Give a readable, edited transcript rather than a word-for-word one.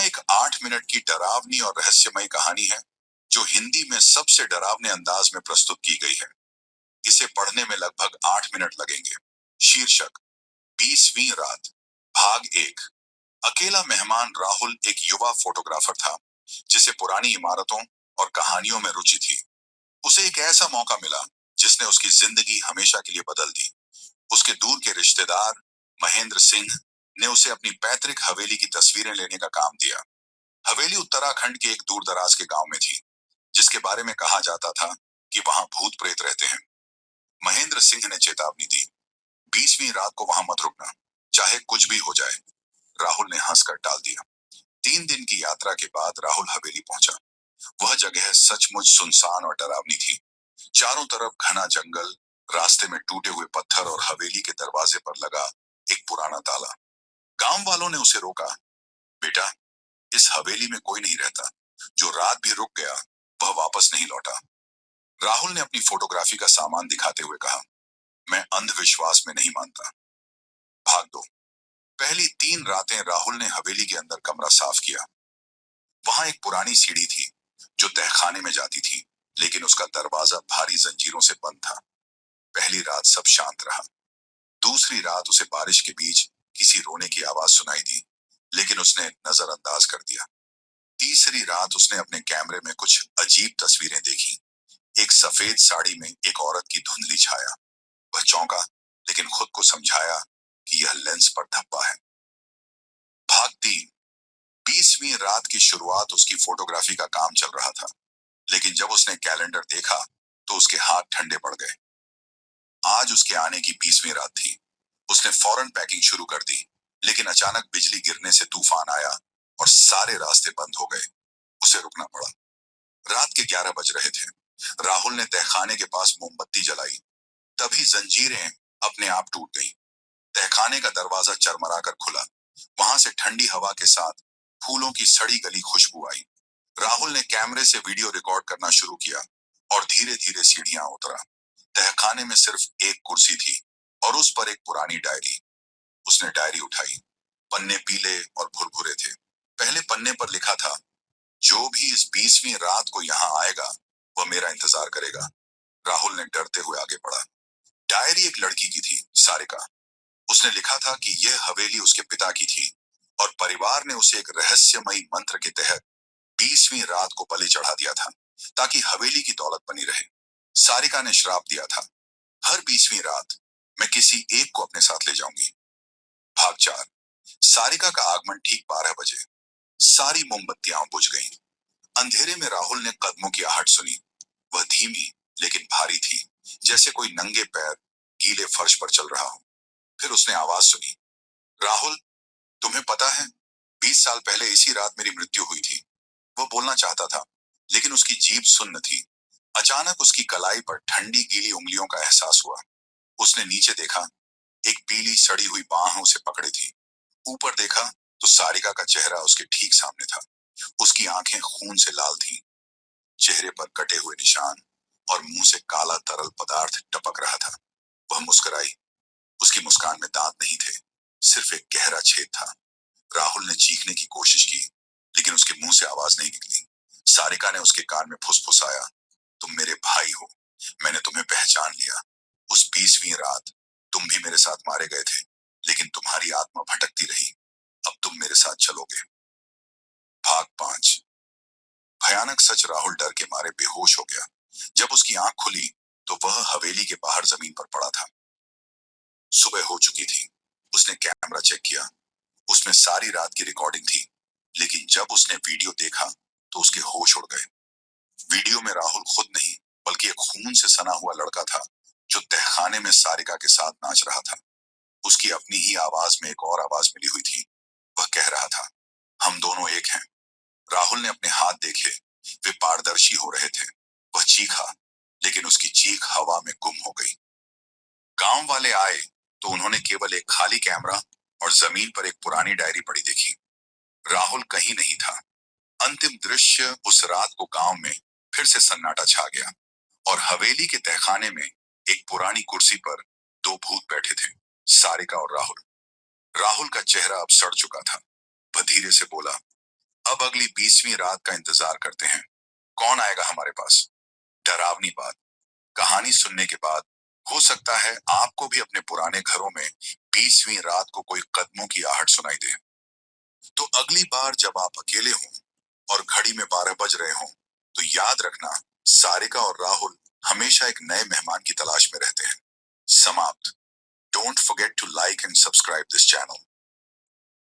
एक 8 मिनट की डरावनी और रहस्यमय कहानी है जो हिंदी में सबसे डरावने अंदाज में प्रस्तुत की गई है। इसे पढ़ने में लगभग 8 मिनट लगेंगे। शीर्षक 20वीं रात। भाग 1। अकेला मेहमान राहुल एक युवा फोटोग्राफर था जिसे पुरानी इमारतों और कहानियों में रुचि थी। उसे एक ऐसा मौका मिला जिसने उसकी जिंदगी हमेशा के लिए बदल दी। उसके दूर के रिश्तेदार महेंद्र सिंह ने उसे अपनी पैतृक हवेली की तस्वीरें लेने का काम दिया। हवेली उत्तराखंड के एक दूर दराज के गांव में थी, जिसके बारे में कहा जाता था कि वहां भूत प्रेत रहते हैं। महेंद्र सिंह ने चेतावनी दी, 20वीं रात को वहां मत रुकना, चाहे कुछ भी हो जाए। राहुल ने हंसकर टाल दिया। 3 दिन की यात्रा के बाद राहुल हवेली पहुंचा। वह जगह सचमुच सुनसान और डरावनी थी। चारों तरफ घना जंगल, रास्ते में टूटे हुए पत्थर और हवेली के दरवाजे पर लगा एक पुराना ताला। गांव वालों ने उसे रोका। बेटा, इस हवेली में कोई नहीं रहता। जो रात भी रुक गया वह वापस नहीं लौटा। राहुल ने अपनी फोटोग्राफी का सामान दिखाते हुए कहा, मैं अंधविश्वास में नहीं मानता। भाग 2। पहली 3 रातें राहुल ने हवेली के अंदर कमरा साफ किया। वहां एक पुरानी सीढ़ी थी जो तहखाने में जाती थी, लेकिन उसका दरवाजा भारी जंजीरों से बंद था। पहली रात सब शांत रहा। दूसरी रात उसे बारिश के बीच किसी रोने की आवाज सुनाई दी, लेकिन उसने नजरअंदाज कर दिया। तीसरी रात उसने अपने कैमरे में कुछ अजीब तस्वीरें देखी। एक सफेद साड़ी में एक औरत की धुंधली छाया। वह चौंका, लेकिन खुद को समझाया कि यह लेंस पर धब्बा है। भाग 3। 20वीं रात की शुरुआत उसकी फोटोग्राफी का काम चल रहा था, लेकिन जब उसने कैलेंडर देखा तो उसके हाथ ठंडे पड़ गए। आज उसके आने की 20वीं रात थी। उसने फौरन पैकिंग शुरू कर दी, लेकिन अचानक बिजली गिरने से तूफान आया और सारे रास्ते बंद हो गए। उसे रुकना पड़ा। रात के 11 बज रहे थे। राहुल ने तहखाने के पास मोमबत्ती जलाई। तभी जंजीरें अपने आप टूट गईं। तहखाने का दरवाजा चरमराकर खुला। वहां से ठंडी हवा के साथ फूलों की सड़ी गली खुशबू आई। राहुल ने कैमरे से वीडियो रिकॉर्ड करना शुरू किया और धीरे धीरे सीढ़ियां उतरा। तहखाने में सिर्फ एक कुर्सी थी और उस पर एक पुरानी डायरी। उसने डायरी उठाई। पन्ने पीले और भुरभुरे थे। पहले पन्ने पर लिखा था, जो भी इस 20वीं रात को यहाँ आएगा वह मेरा इंतजार करेगा। राहुल ने डरते हुए आगे बढ़ा। डायरी एक लड़की की थी, सारिका। उसने लिखा था कि यह हवेली उसके पिता की थी और परिवार ने उसे एक रहस्यमयी मंत्र के तहत 20वीं रात को बलि चढ़ा दिया था, ताकि हवेली की दौलत बनी रहे। सारिका ने श्राप दिया था, हर 20वीं रात मैं किसी एक को अपने साथ ले जाऊंगी। भाग 4। सारिका का आगमन ठीक 12 बजे। सारी मोमबत्तियां बुझ गईं। अंधेरे में राहुल ने कदमों की आहट सुनी। वह धीमी लेकिन भारी थी, जैसे कोई नंगे पैर गीले फर्श पर चल रहा हो। फिर उसने आवाज सुनी, राहुल, तुम्हें पता है 20 साल पहले इसी रात मेरी मृत्यु हुई थी। वो बोलना चाहता था, लेकिन उसकी जीभ सुन्न थी। अचानक उसकी कलाई पर ठंडी गीली उंगलियों का एहसास हुआ। उसने नीचे देखा। एक पीली सड़ी हुई बाह उसे पकड़े थी। ऊपर देखा तो सारिका का चेहरा उसके ठीक सामने था। उसकी आंखें खून से लाल थीं। चेहरे पर कटे हुए निशान और मुंह से काला तरल पदार्थ टपक रहा था। वह मुस्कुराई। उसकी मुस्कान में दांत नहीं थे, सिर्फ एक गहरा छेद था। राहुल ने चीखने की कोशिश की, लेकिन उसके मुंह से आवाज नहीं निकली। सारिका ने उसके कान में फुसफुसाया, तुम मेरे भाई हो। मैंने तुम्हें पहचान लिया। उस 20वीं रात तुम भी मेरे साथ मारे गए थे, लेकिन तुम्हारी आत्मा भटकती रही। अब तुम मेरे साथ चलोगे। भाग 5। भयानक सच। राहुल डर के मारे बेहोश हो गया। जब उसकी आंख खुली तो वह हवेली के बाहर जमीन पर पड़ा था। सुबह हो चुकी थी। उसने कैमरा चेक किया। उसमें सारी रात की रिकॉर्डिंग थी, लेकिन जब उसने वीडियो देखा तो उसके होश उड़ गए। वीडियो में राहुल खुद नहीं, बल्कि एक खून से सना हुआ लड़का था जो तहखाने में सारिका के साथ नाच रहा था। उसकी अपनी ही आवाज में एक और आवाज मिली हुई थी। वह कह रहा था, हम दोनों एक हैं। राहुल ने अपने हाथ देखे। वे पारदर्शी हो रहे थे। वह चीखा, लेकिन उसकी चीख हवा में गुम हो गई। गांव वाले आए तो उन्होंने केवल एक खाली कैमरा और जमीन पर एक पुरानी डायरी पड़ी देखी। राहुल कहीं नहीं था। अंतिम दृश्य उस रात को गांव में फिर से सन्नाटा छा गया और हवेली के तहखाने में एक पुरानी कुर्सी पर 2 भूत बैठे थे, सारिका और राहुल। राहुल का चेहरा अब सड़ चुका था। वह धीरे से बोला, अब अगली 20वीं रात का इंतजार करते हैं। कौन आएगा हमारे पास? डरावनी बात, कहानी सुनने के बाद हो सकता है आपको भी अपने पुराने घरों में 20वीं रात को कोई कदमों की आहट सुनाई दे। तो अगली बार जब आप अकेले हों और घड़ी में 12 बज रहे हों, तो याद रखना, सारिका और राहुल हमेशा एक नए मेहमान की तलाश में रहते हैं। समाप्त। Don't forget to like and subscribe this channel.